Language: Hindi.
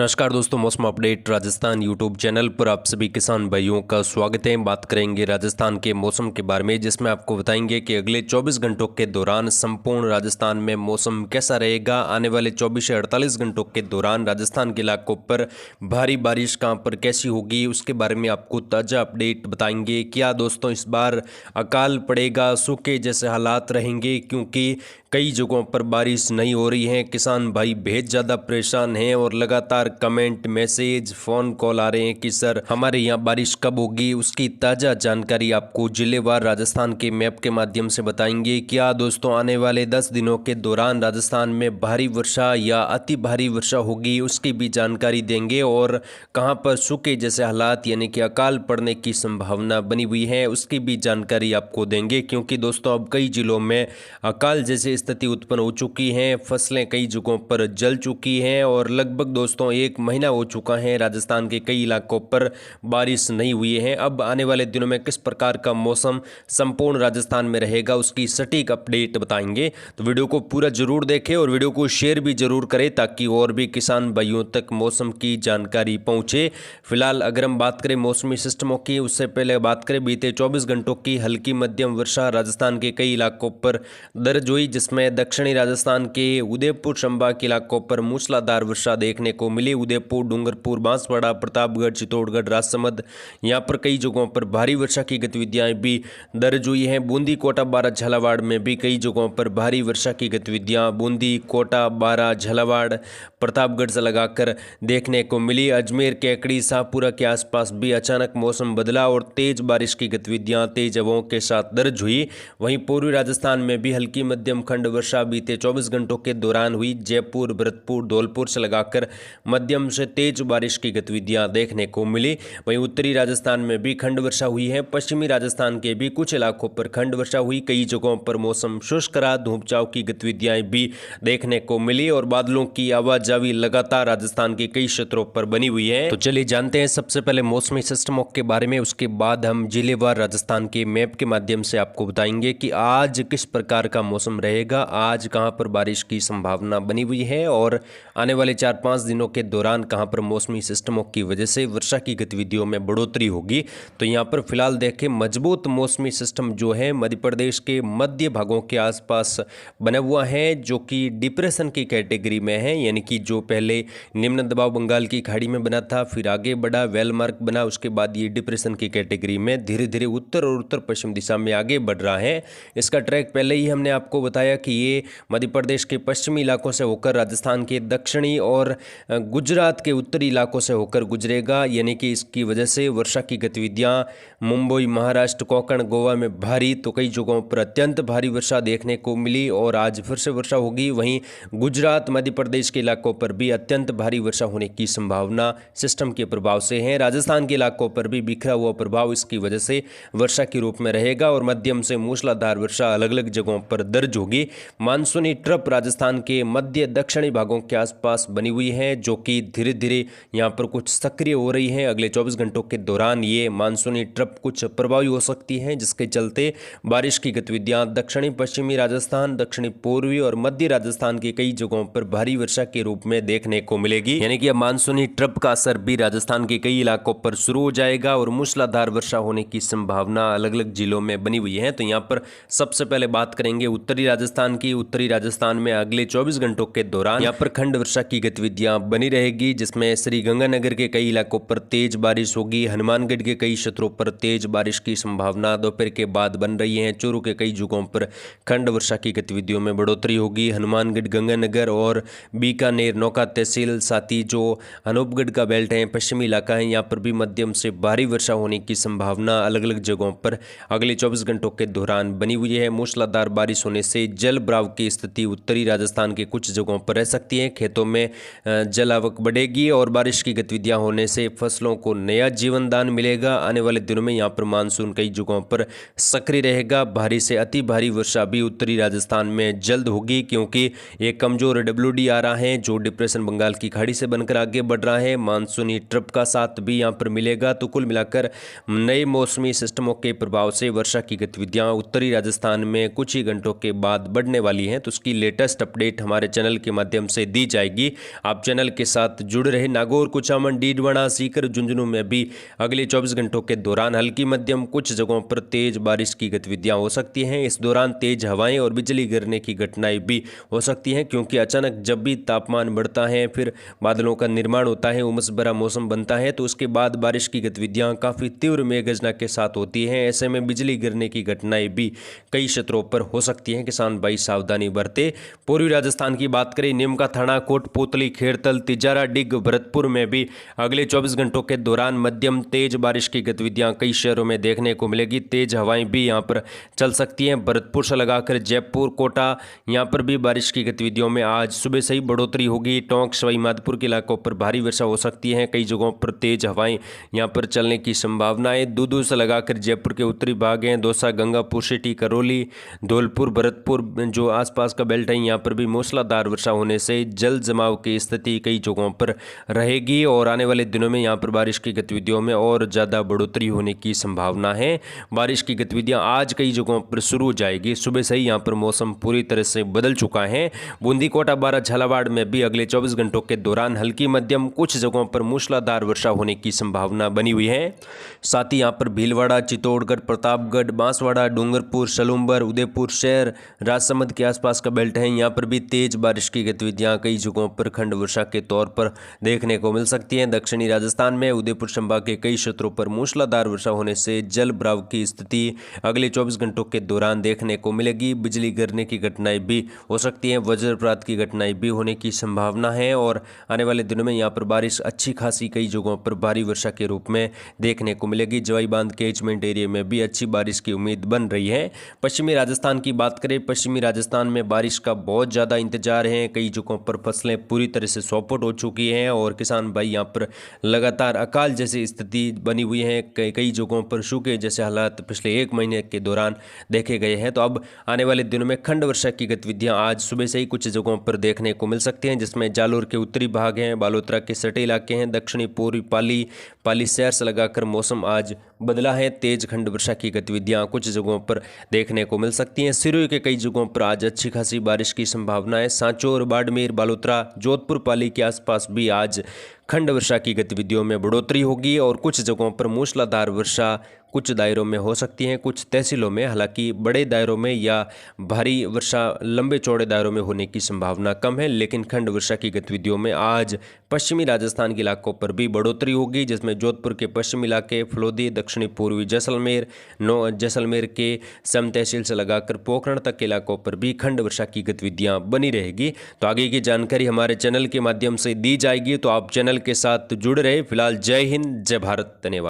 नमस्कार दोस्तों, मौसम अपडेट राजस्थान यूट्यूब चैनल पर आप सभी किसान भाइयों का स्वागत है। बात करेंगे राजस्थान के मौसम के बारे में, जिसमें आपको बताएंगे कि अगले 24 घंटों के दौरान संपूर्ण राजस्थान में मौसम कैसा रहेगा। आने वाले 24 से 48 घंटों के दौरान राजस्थान के इलाकों पर भारी बारिश कहां पर कैसी होगी, उसके बारे में आपको ताज़ा अपडेट बताएंगे। क्या दोस्तों इस बार अकाल पड़ेगा, सूखे जैसे हालात रहेंगे, क्योंकि कई जगहों पर बारिश नहीं हो रही है। किसान भाई बेहद ज़्यादा परेशान हैं और लगातार कमेंट, मैसेज, फ़ोन कॉल आ रहे हैं कि सर हमारे यहाँ बारिश कब होगी। उसकी ताज़ा जानकारी आपको जिलेवार राजस्थान के मैप के माध्यम से बताएंगे। क्या दोस्तों आने वाले 10 दिनों के दौरान राजस्थान में भारी वर्षा या अति भारी वर्षा होगी, उसकी भी जानकारी देंगे। और कहाँ पर सूखे जैसे हालात यानी कि अकाल पड़ने की संभावना बनी हुई है, उसकी भी जानकारी आपको देंगे। क्योंकि दोस्तों अब कई जिलों में अकाल जैसी स्थिति उत्पन्न हो चुकी है, फसलें कई जगहों पर जल चुकी हैं और लगभग दोस्तों 1 महीना हो चुका है राजस्थान के कई इलाकों पर बारिश नहीं हुई है। अब आने वाले दिनों में किस प्रकार का मौसम संपूर्ण राजस्थान में रहेगा, उसकी सटीक अपडेट बताएंगे। तो वीडियो को पूरा जरूर देखें और वीडियो को शेयर भी जरूर करें, ताकि और भी किसान भाइयों तक मौसम की जानकारी पहुंचे। फिलहाल अगर हम बात करें मौसमी सिस्टमों की, उससे पहले बात करें बीते 24 घंटों की हल्की मध्यम वर्षा राजस्थान के कई इलाकों पर दर्ज हुई, जिसमें दक्षिणी राजस्थान के उदयपुर चंबा के इलाकों पर मूसलाधार वर्षा देखने को मिली। उदयपुर, डूंगरपुर, बांसवाड़ा, प्रतापगढ़, चित्तौड़गढ़, राजसमंद, यहाँ पर कई जगहों पर भारी वर्षा की गतिविधियां भी दर्ज हुई हैं। बूंदी, कोटा, बारा, झालावाड़ में भी कई जगहों पर भारी वर्षा की गतिविधियां बूंदी, कोटा, बारा, झालावाड़, प्रतापगढ़ से लगाकर देखने को मिली। अजमेर, कैकड़ी, शाहपुरा के आसपास भी अचानक मौसम बदला और तेज बारिश की गतिविधियां तेज हवाओं के साथ दर्ज हुई। वहीं पूर्वी राजस्थान में भी हल्की मध्यम खंड वर्षा बीते 24 घंटों के दौरान हुई। जयपुर, भरतपुर, धौलपुर से लगाकर मध्यम से तेज बारिश की गतिविधियां देखने को मिली। वहीं उत्तरी राजस्थान में भी खंड वर्षा हुई है। पश्चिमी राजस्थान के भी कुछ इलाकों पर खंड वर्षा हुई। कई जगहों पर मौसम शुष्क रहा, धूप छांव की गतिविधियां भी देखने को मिली और बादलों की आवाजावी लगातार राजस्थान के कई क्षेत्रों पर बनी हुई है। तो चलिए जानते हैं सबसे पहले मौसमी सिस्टमों के बारे में, उसके बाद हम जिलेवार राजस्थान के मैप के माध्यम से आपको बताएंगे कि आज किस प्रकार का मौसम रहेगा, आज कहां पर बारिश की संभावना बनी हुई है और आने वाले 4-5 दिनों के दौरान कहां पर मौसमी सिस्टमों की वजह से वर्षा की गतिविधियों में बढ़ोतरी होगी। तो यहां पर फिलहाल देखें, मजबूत मौसमी सिस्टम जो है मध्य प्रदेश के मध्य भागों के आसपास बना हुआ है, जो कि डिप्रेशन की कैटेगरी में है। यानी कि जो पहले निम्न दबाव बंगाल की खाड़ी में बना था, फिर आगे बढ़ा, वेलमार्क बना, उसके बाद ये डिप्रेशन की कैटेगरी में धीरे धीरे उत्तर और उत्तर पश्चिम दिशा में आगे बढ़ रहा है। इसका ट्रैक पहले ही हमने आपको बताया कि ये मध्य प्रदेश के पश्चिमी इलाकों से होकर राजस्थान के दक्षिणी और गुजरात के उत्तरी इलाकों से होकर गुजरेगा। यानी कि इसकी वजह से वर्षा की गतिविधियां मुंबई, महाराष्ट्र, कोंकण, गोवा में भारी तो कई जगहों पर अत्यंत भारी वर्षा देखने को मिली और आज फिर से वर्षा होगी। वहीं गुजरात, मध्य प्रदेश के इलाकों पर भी अत्यंत भारी वर्षा होने की संभावना सिस्टम के प्रभाव से है। राजस्थान के इलाकों पर भी बिखरा हुआ प्रभाव इसकी वजह से वर्षा के रूप में रहेगा और मध्यम से मूसलाधार वर्षा अलग अलग जगहों पर दर्ज होगी। मानसूनी ट्रप राजस्थान के मध्य दक्षिणी भागों के आसपास बनी हुई है, जो कि धीरे धीरे यहाँ पर कुछ सक्रिय हो रही है। अगले 24 घंटों के दौरान ये मानसूनी ट्रप कुछ प्रभावी हो सकती है, जिसके चलते बारिश की गतिविधियां दक्षिणी पश्चिमी राजस्थान, दक्षिणी पूर्वी और मध्य राजस्थान के कई जगहों पर भारी वर्षा के रूप में देखने को मिलेगी। यानी कि अब मानसूनी ट्रप का असर भी राजस्थान के कई इलाकों पर शुरू हो जाएगा और मूसलाधार वर्षा होने की संभावना अलग अलग जिलों में बनी हुई है। तो यहाँ पर सबसे पहले बात करेंगे उत्तरी राजस्थान की। उत्तरी राजस्थान में अगले 24 घंटों के दौरान यहाँ पर खंड वर्षा की गतिविधियां बनी रहेगी, जिसमें श्री गंगानगर के कई इलाकों पर तेज बारिश होगी। हनुमानगढ़ के कई क्षेत्रों पर तेज बारिश की संभावना दोपहर के बाद बन रही है। चूरू के कई जगहों पर खंड वर्षा की गतिविधियों में बढ़ोतरी होगी। हनुमानगढ़, गंगानगर और बीकानेर, नौका तहसील, साथ ही जो अनूपगढ़ का बेल्ट है, पश्चिमी इलाका है, यहाँ पर भी मध्यम से भारी वर्षा होने की संभावना अलग अलग जगहों पर अगले 24 घंटों के दौरान बनी हुई है। मूसलाधार बारिश होने से जल भराव की स्थिति उत्तरी राजस्थान के कुछ जगहों पर रह सकती है। खेतों में जल आवक बढ़ेगी और बारिश की गतिविधियां होने से फसलों को नया जीवन दान मिलेगा। आने वाले दिनों में यहाँ पर मानसून कई जगहों पर सक्रिय रहेगा। भारी से अति भारी वर्षा भी उत्तरी राजस्थान में जल्द होगी, क्योंकि एक कमजोर डब्ल्यूडी आ रहा है जो डिप्रेशन बंगाल की खाड़ी से बनकर आगे बढ़ रहा है। मानसूनी ट्रप का साथ भी यहाँ पर मिलेगा। तो कुल मिलाकर नए मौसमी सिस्टमों के प्रभाव से वर्षा की गतिविधियां उत्तरी राजस्थान में कुछ ही घंटों के बाद बढ़ने वाली हैं, तो उसकी लेटेस्ट अपडेट हमारे चैनल के माध्यम से दी जाएगी। आप चैनल के साथ जुड़े रहे। नागौर, कुचामन, डीडवाना, सीकर, झुंझुनू में भी अगले 24 घंटों के दौरान हल्की मध्यम कुछ जगहों पर तेज बारिश की गतिविधियां हो सकती हैं। इस दौरान तेज हवाएं और बिजली गिरने की घटनाएं भी हो सकती हैं, क्योंकि अचानक जब भी तापमान बढ़ता है, फिर बादलों का निर्माण होता है, उमस भरा मौसम बनता है, तो उसके बाद बारिश की गतिविधियां काफ़ी तीव्र मेघगर्जना के साथ होती हैं। ऐसे में बिजली गिरने की घटनाएं भी कई क्षेत्रों पर हो सकती हैं। किसान भाई सावधानी बरते। पूर्वी राजस्थान की बात करें, नीमका थाना, कोटपूतली, खेड़तल, तिजारा, डिग, भरतपुर में भी अगले 24 घंटों के दौरान मध्यम तेज बारिश की गतिविधियां कई शहरों में देखने को मिलेगी। तेज हवाएं भी यहां पर चल सकती हैं। भरतपुर से लगाकर जयपुर, कोटा, यहां पर भी बारिश की गतिविधियों में आज सुबह से ही बढ़ोतरी होगी। टोंक, सवाई माधोपुर के इलाकों पर भारी वर्षा हो सकती है। कई जगहों पर तेज हवाएं यहां पर चलने की संभावना है। दूदू से लगाकर जयपुर के उत्तरी भाग हैं, दौसा, गंगापुर सिटी, करौली, धौलपुर, भरतपुर जो आसपास का बेल्ट है, यहाँ पर भी मूसलाधार वर्षा होने से जल जमाव की स्थिति कई जगहों पर रहेगी और आने वाले दिनों में यहाँ पर बारिश की गतिविधियों में और ज़्यादा बढ़ोतरी होने की संभावना है। बारिश की गतिविधियाँ आज कई जगहों पर शुरू हो जाएगी। सुबह से ही यहाँ पर मौसम पूरी तरह से बदल चुका है। बूंदी, कोटा, बारा, झालावाड़ में भी अगले 24 घंटों के दौरान हल्की मध्यम कुछ जगहों पर मूसलाधार वर्षा होने की संभावना बनी हुई है। साथ ही यहाँ पर भीलवाड़ा, चित्तौड़गढ़, प्रतापगढ़, बांसवाड़ा, डूंगरपुर, सलूम्बर, उदयपुर शहर, राजसमंद के आसपास का बेल्ट है, यहाँ पर भी तेज बारिश की गतिविधियां कई जगहों पर खंड वर्षा के तौर पर देखने को मिल सकती हैं। दक्षिणी राजस्थान में उदयपुर संभाग के कई क्षेत्रों पर मूसलाधार वर्षा होने से जल भराव की स्थिति अगले 24 घंटों के दौरान देखने को मिलेगी। बिजली गिरने की घटनाएं भी हो सकती हैं। वज्रपात की घटनाएं भी होने की संभावना है और आने वाले दिनों में यहाँ पर बारिश अच्छी खासी कई जगहों पर भारी वर्षा के रूप में देखने को मिलेगी। जवाई बांध कैचमेंट एरिया में भी अच्छी बारिश की उम्मीद बन रही है। पश्चिमी राजस्थान की बात करें, पश्चिमी राजस्थान में बारिश का बहुत ज़्यादा इंतजार है। कई जगहों पर फसलें पूरी तरह से सौपट हो चुकी हैं और किसान भाई यहाँ पर लगातार अकाल जैसी स्थिति बनी हुई है। कई जगहों पर सूखे जैसे हालात पिछले एक महीने के दौरान देखे गए हैं। तो अब आने वाले दिनों में खंड वर्षा की गतिविधियाँ आज सुबह से ही कुछ जगहों पर देखने को मिल सकती हैं, जिसमें जालोर के उत्तरी भाग हैं, बालोतरा के सटे इलाके हैं, दक्षिणी पूर्वी पाली शहर से लगाकर मौसम आज बदला है। तेज खंड वर्षा की गतिविधियां कुछ जगहों पर देखने को मिल सकती हैं। सिरोही के कई जगहों पर आज अच्छी खासी बारिश की संभावना है। सांचौर, बाड़मेर, बालोतरा, जोधपुर, पाली के आसपास भी आज खंड वर्षा की गतिविधियों में बढ़ोतरी होगी और कुछ जगहों पर मूसलाधार वर्षा कुछ दायरों में हो सकती है, कुछ तहसीलों में। हालांकि बड़े दायरों में या भारी वर्षा लंबे चौड़े दायरों में होने की संभावना कम है, लेकिन खंड वर्षा की गतिविधियों में आज पश्चिमी राजस्थान के इलाकों पर भी बढ़ोतरी होगी, जिसमें जोधपुर के पश्चिमी इलाके, फलोदी, दक्षिणी पूर्वी जैसलमेर, जैसलमेर के सम तहसील से लगाकर पोखरण तक के इलाकों पर भी खंड वर्षा की गतिविधियां बनी रहेगी। तो आगे की जानकारी हमारे चैनल के माध्यम से दी जाएगी, तो आप चैनल के साथ जुड़े रहे। फिलहाल जय हिंद, जय भारत, धन्यवाद।